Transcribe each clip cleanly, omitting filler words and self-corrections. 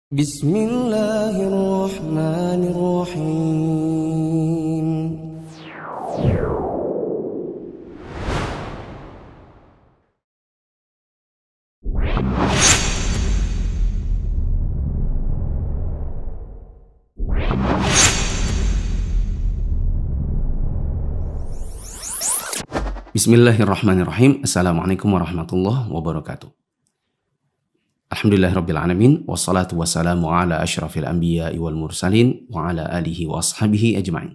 Bismillahirrahmanirrahim. Bismillahirrahmanirrahim. Assalamualaikum warahmatullahi wabarakatuh. Alhamdulillahirrabbilalamin. Wassalatu wassalamu ala ashrafil anbiya wal mursalin wa ala alihi wa ashabihi ajma'in.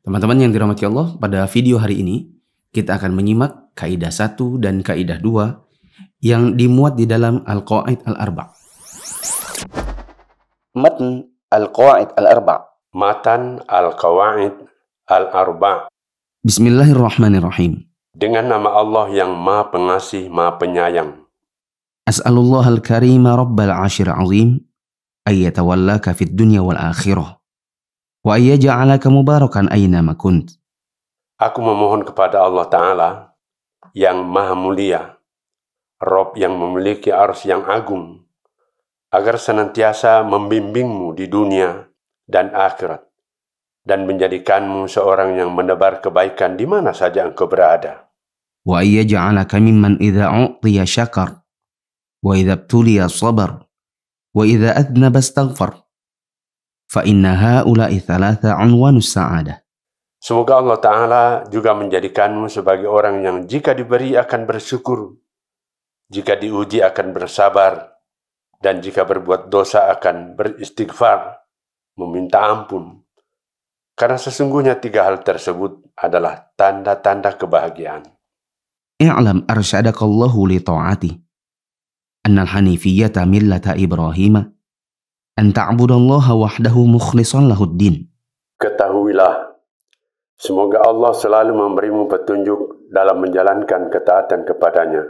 Teman-teman yang dirahmati Allah, pada video hari ini kita akan menyimak kaidah 1 dan kaidah 2 yang dimuat di dalam Al-Qawaid Al-Arba'. Matan Al-Qawaid Al-Arba'. Matan Al-Qawaid Al-Arba'. Bismillahirrahmanirrahim. Dengan nama Allah yang Maha Pengasih, Maha Penyayang. As'alullah al-karima rabbal ashir azim ayyatawallaka fid dunya wal akhirah wa ayyaja'alaka mubarakan aynama kunt. Aku memohon kepada Allah Ta'ala yang Maha Mulia, Rabb yang memiliki arsy yang agung, agar senantiasa membimbingmu di dunia dan akhirat, dan menjadikanmu seorang yang menebar kebaikan di mana saja engkau berada. Wa ayyaja'alaka mimman idza u'tiya syakar wa idza ibtuliya sabar wa idza adnaba astaghfar fa inna haula'i thalatha unwanus sa'adah. Semoga Allah Ta'ala juga menjadikanmu sebagai orang yang jika diberi akan bersyukur, jika diuji akan bersabar, dan jika berbuat dosa akan beristighfar, meminta ampun. Karena sesungguhnya 3 hal tersebut adalah tanda-tanda kebahagiaan. I'lam arsyadakallahu li ta'ati annal hanifiyyata millata Ibrahim an ta'budallaha wahdahu mukhlishan lahuddin. Ketahuilah, semoga Allah selalu memberimu petunjuk dalam menjalankan ketaatan kepadanya,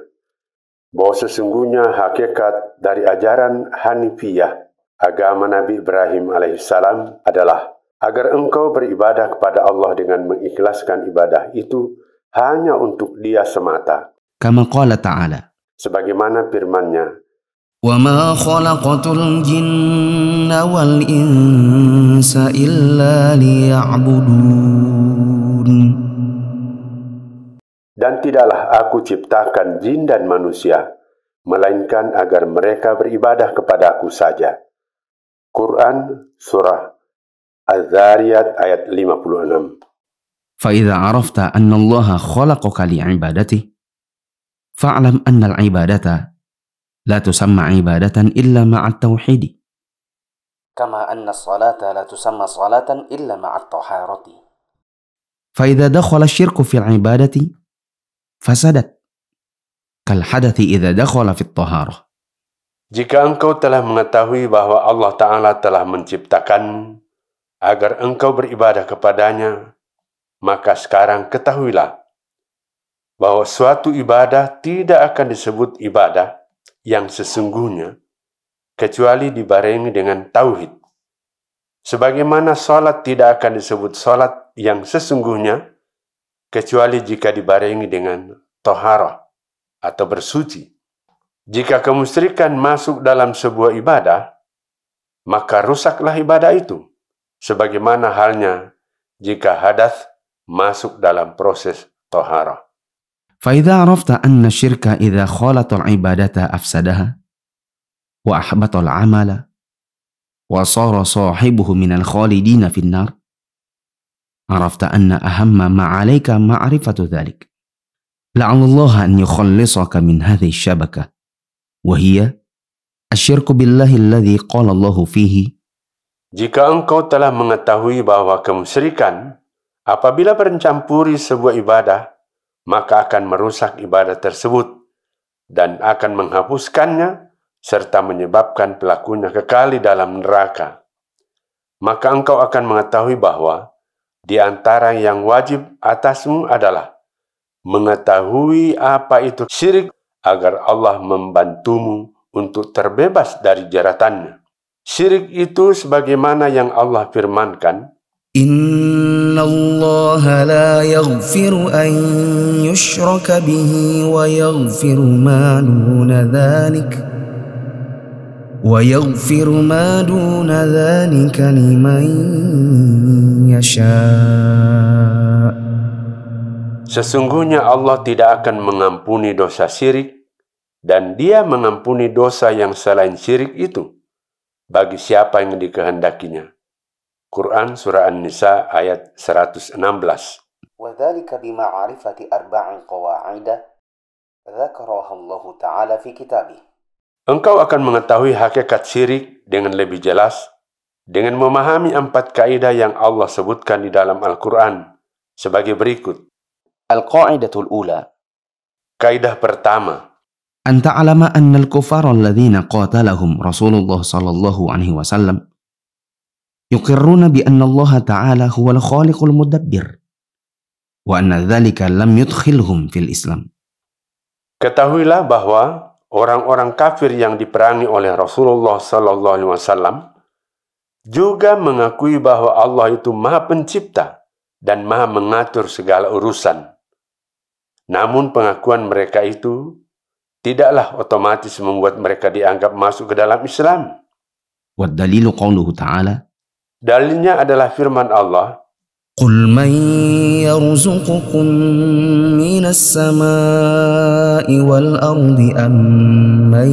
bahwa sesungguhnya hakikat dari ajaran Hanifiyah, agama Nabi Ibrahim alaihissalam, adalah agar engkau beribadah kepada Allah dengan mengikhlaskan ibadah itu hanya untuk Dia semata. Kama qala ta'ala, sebagaimana firman-Nya, wa ma khalaqatul jinna wal insa illa liya'budun. Dan tidaklah aku ciptakan jin dan manusia, melainkan agar mereka beribadah kepada-Aku saja. Quran Surah Az-Zariyat ayat 56. Fa idza arafta anna Allah khalaqaka li'ibadatihi fa'lam anna al-ibadata la tusamma ibadatan illa ma'at tauhid. Kama anna as-salata la tusamma salatan illa ma'at taharati. Fa idza dakhala asy-syirku fil ibadati fasadat kal hadathi idza dakhala fit taharah. Jika engkau telah mengetahui bahwa Allah Ta'ala telah menciptakanmu agar engkau beribadah kepadanya, maka sekarang ketahuilah bahwa suatu ibadah tidak akan disebut ibadah yang sesungguhnya kecuali dibarengi dengan tauhid. Sebagaimana salat tidak akan disebut salat yang sesungguhnya kecuali jika dibarengi dengan taharah atau bersuci. Jika kemusyrikan masuk dalam sebuah ibadah, maka rusaklah ibadah itu. Sebagaimana halnya jika hadas masuk dalam proses taharah. فإذا عرفت أن الشرك إذا خالط العبادة أفسدها وأحبط العمل وصار صاحبه من الخالدين في النار عرفت أن أهم ما عليك معرفة ذلك لعل الله أن يخلصك من هذه الشبكة وهي الشرك بالله الذي قال الله فيه. Jika engkau telah mengetahui bahwa kemusyrikan apabila mencampuri sebuah ibadah, maka akan merusak ibadah tersebut dan akan menghapuskannya serta menyebabkan pelakunya kekal di dalam neraka. Maka engkau akan mengetahui bahwa di antara yang wajib atasmu adalah mengetahui apa itu syirik agar Allah membantumu untuk terbebas dari jeratannya. Syirik itu sebagaimana yang Allah firmankan, Inna Allah la yaghfiru an yushraka bihi wa yaghfiru ma duna dhalik ويغفر ما دون ذلك لمن يشاء. Sesungguhnya Allah tidak akan mengampuni dosa syirik, dan Dia mengampuni dosa yang selain syirik itu bagi siapa yang dikehendakinya. Quran Surah An-Nisa ayat 116. وذلك بمعرفة أربع قواعد ذكرها الله تعالى في كتابه. Engkau akan mengetahui hakikat syirik dengan lebih jelas dengan memahami 4 kaidah yang Allah sebutkan di dalam Al-Quran sebagai berikut. القاعدة الأولى Kaidah pertama, أن تعلم أن الكفار الذين قاتلهم رسول الله صلى الله عليه وسلم يقرون بأن الله تعالى هو الخالق المدبر وأن ذلك لم يدخلهم في الإسلام. ketahuilah bahwa orang-orang kafir yang diperangi oleh Rasulullah sallallahu alaihi wasallam juga mengakui bahwa Allah itu Maha Pencipta dan Maha mengatur segala urusan. Namun pengakuan mereka itu tidaklah otomatis membuat mereka dianggap masuk ke dalam Islam. والدليل قوله تعالى Dalilnya adalah firman Allah, قل من يرزقكم من السماء والأرض أم من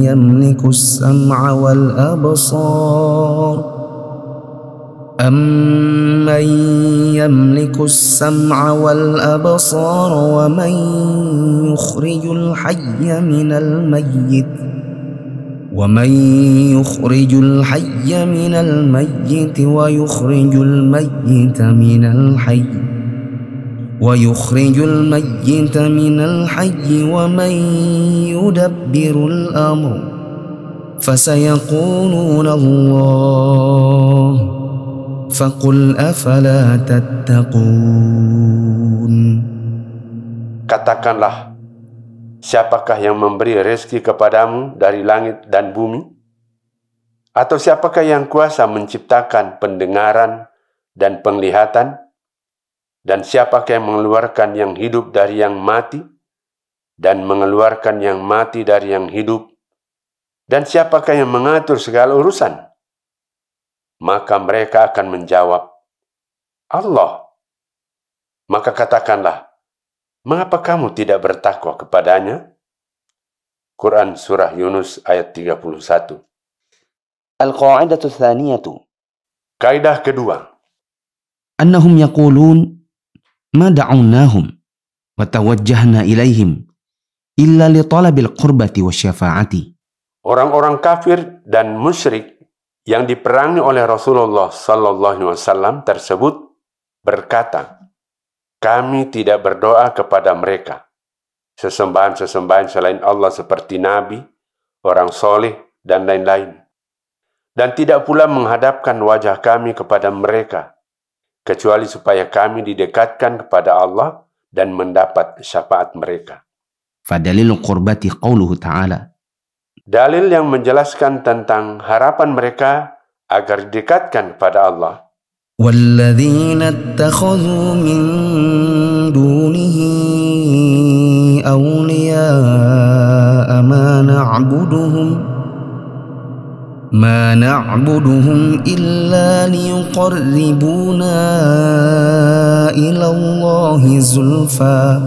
يملك السمع والأبصار أَمَّنْ يَمْلِكُ السَّمْعَ وَالْأَبْصَارَ وَمَنْ يُخْرِجُ الْحَيَّ مِنَ الْمَيِّتِ وَيُخْرِجُ الْمَيِّتَ مِنَ الْحَيِّ وَمَنْ يُدَبِّرُ الْأَمْرَ فَسَيَقُولُونَ اللَّهُ فَقُلْ أَفَلَا تَتَّقُونَ. katakanlah, siapakah yang memberi rezeki kepadamu dari langit dan bumi? Atau siapakah yang kuasa menciptakan pendengaran dan penglihatan? Dan siapakah yang mengeluarkan yang hidup dari yang mati? Dan mengeluarkan yang mati dari yang hidup? Dan siapakah yang mengatur segala urusan? Maka mereka akan menjawab, Allah. Maka katakanlah, mengapa kamu tidak bertakwa kepadanya? Quran Surah Yunus ayat 31. القاعدة الثانية Kaidah kedua, أنهم يقولون ما دعوناهم وتوجهنا إليهم إلا لطلب القربة والشفاعة. orang-orang kafir dan musyrik yang diperangi oleh Rasulullah sallallahu alaihi wasallam tersebut berkata, kami tidak berdoa kepada mereka, sesembahan-sesembahan selain Allah seperti Nabi, orang soleh, dan lain-lain. Dan tidak pula menghadapkan wajah kami kepada mereka, kecuali supaya kami didekatkan kepada Allah dan mendapat syafaat mereka. فدليل القربة قوله تعالى Dalil yang menjelaskan tentang harapan mereka agar didekatkan kepada Allah. والذين اتخذوا من دونه أولياء ما نعبدهم إلا ليقربونا إلى الله زلفى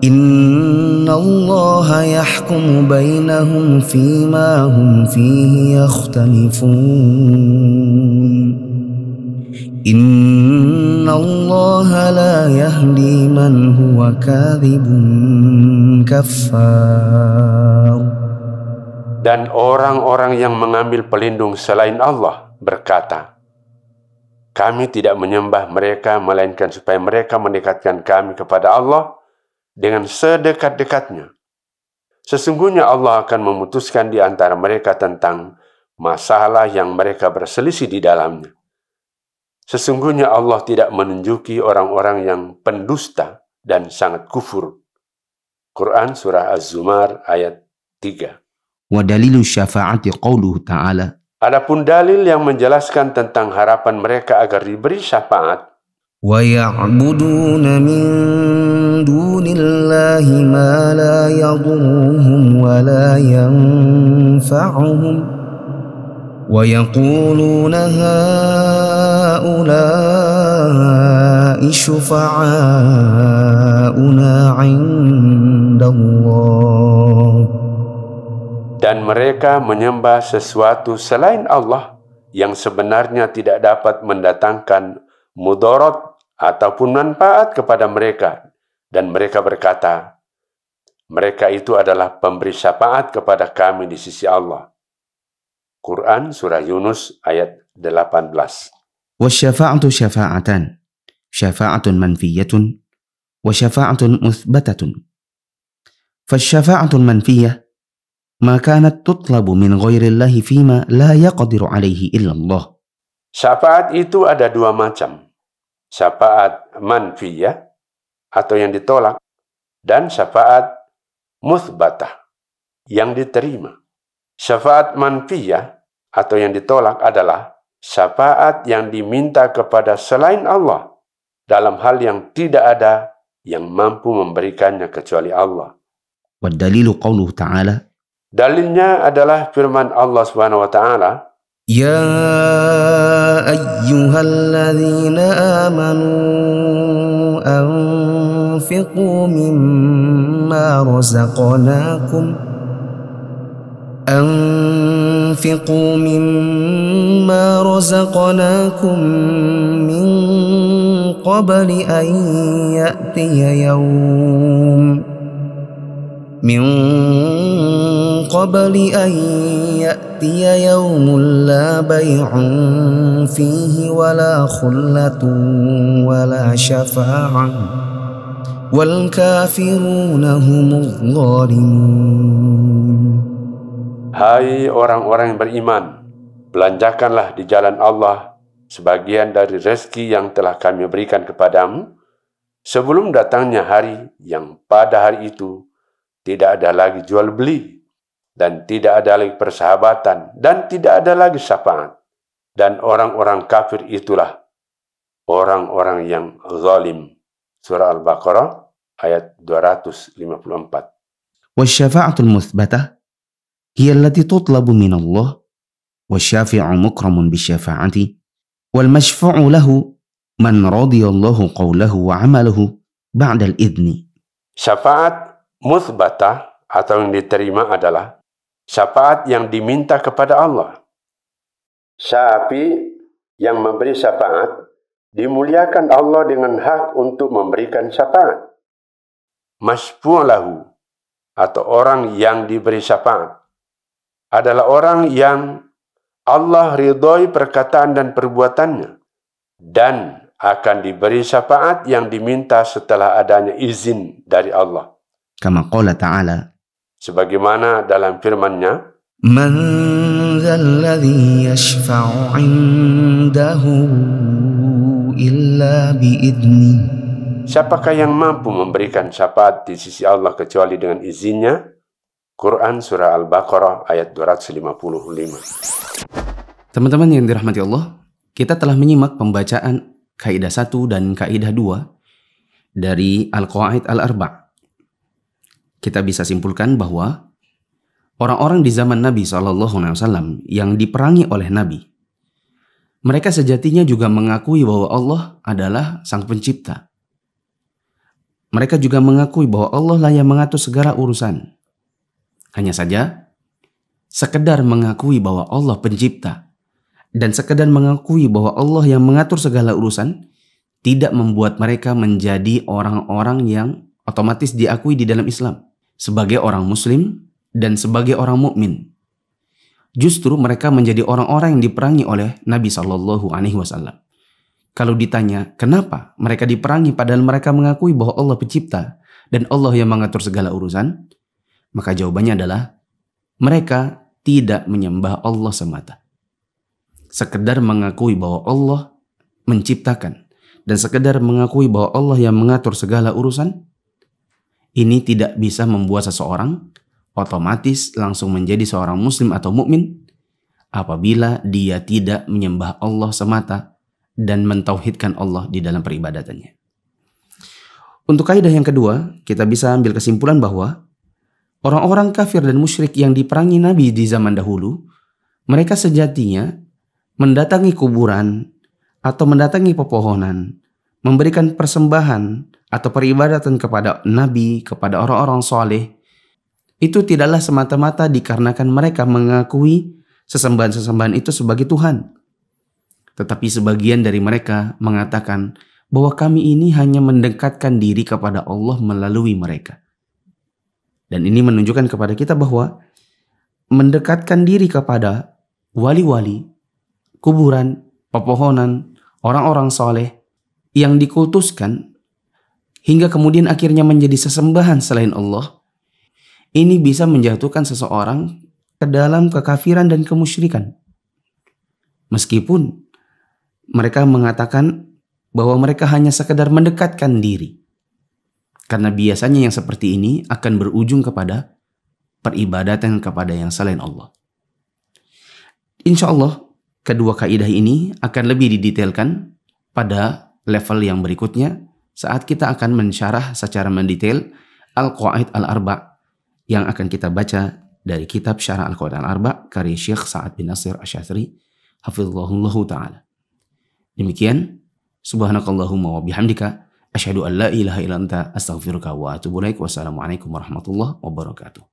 إن الله يحكم بينهم فيما هم فيه يختلفون إن الله لا يهدي من هو كاذب كفار. Dan orang-orang yang mengambil pelindung selain Allah berkata, kami tidak menyembah mereka melainkan supaya mereka mendekatkan kami kepada Allah dengan sedekat-dekatnya. Sesungguhnya Allah akan memutuskan di antara mereka tentang masalah yang mereka berselisih di dalamnya. Sesungguhnya Allah tidak menunjuki orang-orang yang pendusta dan sangat kufur. Quran Surah Az-Zumar ayat 3. ودليل الشفاعة قوله تعالى Adapun dalil yang menjelaskan tentang harapan mereka agar diberi syafaat, ويعبدون من دون الله ما لا يضرهم ولا تنفعهم ويقولون هؤلاء شفعاؤنا عند الله. Dan mereka menyembah sesuatu selain Allah yang sebenarnya tidak dapat mendatangkan mudarat ataupun manfaat kepada mereka. Dan mereka berkata, mereka itu adalah pemberi syafaat kepada kami di sisi Allah. Quran Surah Yunus ayat 18. والشفاعة شفاعتان شفاعة منفية وشفاعة مثبتة فالشفاعة المنفية ما كانت تطلب من غير الله فيما لا يقدر عليه إلا الله. Syafaat itu ada dua macam. Syafaat manfiyah atau yang ditolak dan syafaat muthbatah yang diterima. Syafaat manfiyah atau yang ditolak adalah syafaat yang diminta kepada selain Allah dalam hal yang tidak ada yang mampu memberikannya kecuali Allah. والدليل قوله تعالى Dalilnya adalah firman Allah Subhanahu wa taala, يا أيها الذين آمنوا أنفقوا مما رزقناكم من قبل أن يأتي يوم لا بيع فيه ولا خلة ولا شفاعة والكافرون هم الظالمون. hai orang-orang yang beriman, belanjakanlah di jalan Allah sebagian dari rezeki yang telah kami berikan kepadamu sebelum datangnya hari yang pada hari itu tidak ada lagi jual beli dan tidak ada lagi persahabatan dan tidak ada lagi syafaat, dan orang-orang kafir itulah orang-orang yang zalim. Surah Al-Baqarah ayat 254. والشفاعة المثبتة هي التي تطلب من الله والشافع مكرم بالشفاعة والمشفوع له من رضي الله قوله وعمله بعد الإذن. Syafaat muthbatah atau yang diterima adalah syafaat yang diminta kepada Allah. Syafi yang memberi syafaat dimuliakan Allah dengan hak untuk memberikan syafaat. Masyfu' lahu atau orang yang diberi syafaat adalah orang yang Allah ridhoi perkataan dan perbuatannya dan akan diberi syafaat yang diminta setelah adanya izin dari Allah. Kama qala ta'ala, sebagaimana dalam firman-Nya, Man dzalladzi yashfa'u 'indahu illa bi'idni. Siapakah yang mampu memberikan syafaat di sisi Allah kecuali dengan izinnya? Quran Surah Al-Baqarah ayat 255. Teman-teman yang dirahmati Allah, kita telah menyimak pembacaan kaidah 1 dan kaidah 2 dari Al-Qawaid Al-Arba'. Kita bisa simpulkan bahwa orang-orang di zaman Nabi SAW yang diperangi oleh Nabi, mereka sejatinya juga mengakui bahwa Allah adalah Sang Pencipta. Mereka juga mengakui bahwa Allah lah yang mengatur segala urusan. Hanya saja, sekedar mengakui bahwa Allah Pencipta dan sekedar mengakui bahwa Allah yang mengatur segala urusan tidak membuat mereka menjadi orang-orang yang otomatis diakui di dalam Islam sebagai orang Muslim dan sebagai orang mukmin. Justru mereka menjadi orang-orang yang diperangi oleh Nabi SAW. Kalau ditanya kenapa mereka diperangi padahal mereka mengakui bahwa Allah Pencipta dan Allah yang mengatur segala urusan, maka jawabannya adalah mereka tidak menyembah Allah semata. Sekedar mengakui bahwa Allah menciptakan dan sekedar mengakui bahwa Allah yang mengatur segala urusan, ini tidak bisa membuat seseorang otomatis langsung menjadi seorang muslim atau mukmin apabila dia tidak menyembah Allah semata dan mentauhidkan Allah di dalam peribadatannya. Untuk kaidah yang kedua, kita bisa ambil kesimpulan bahwa orang-orang kafir dan musyrik yang diperangi Nabi di zaman dahulu, mereka sejatinya mendatangi kuburan atau mendatangi pepohonan, memberikan persembahan atau peribadatan kepada Nabi, kepada orang-orang soleh, itu tidaklah semata-mata dikarenakan mereka mengakui sesembahan-sesembahan itu sebagai Tuhan. Tetapi sebagian dari mereka mengatakan bahwa kami ini hanya mendekatkan diri kepada Allah melalui mereka. Dan ini menunjukkan kepada kita bahwa mendekatkan diri kepada wali-wali, kuburan, pepohonan, orang-orang soleh yang dikultuskan hingga kemudian akhirnya menjadi sesembahan selain Allah, ini bisa menjatuhkan seseorang ke dalam kekafiran dan kemusyrikan. Meskipun mereka mengatakan bahwa mereka hanya sekedar mendekatkan diri. Karena biasanya yang seperti ini akan berujung kepada peribadatan kepada yang selain Allah. Insya Allah, kedua kaidah ini akan lebih didetailkan pada level yang berikutnya saat kita akan mensyarah secara mendetail Al-Qawaid Al-Arba' yang akan kita baca dari kitab Syarah Al-Qawaid Al-Arba' karya Syekh Sa'ad bin Nasir Asy-Syadzili hafizahullahu ta'ala. Demikian, subhanakallahumma wa bihamdika asyhadu an la ilaha illa anta astaghfiruka wa atubu ilaik. Wassalamualaikum warahmatullahi wabarakatuh.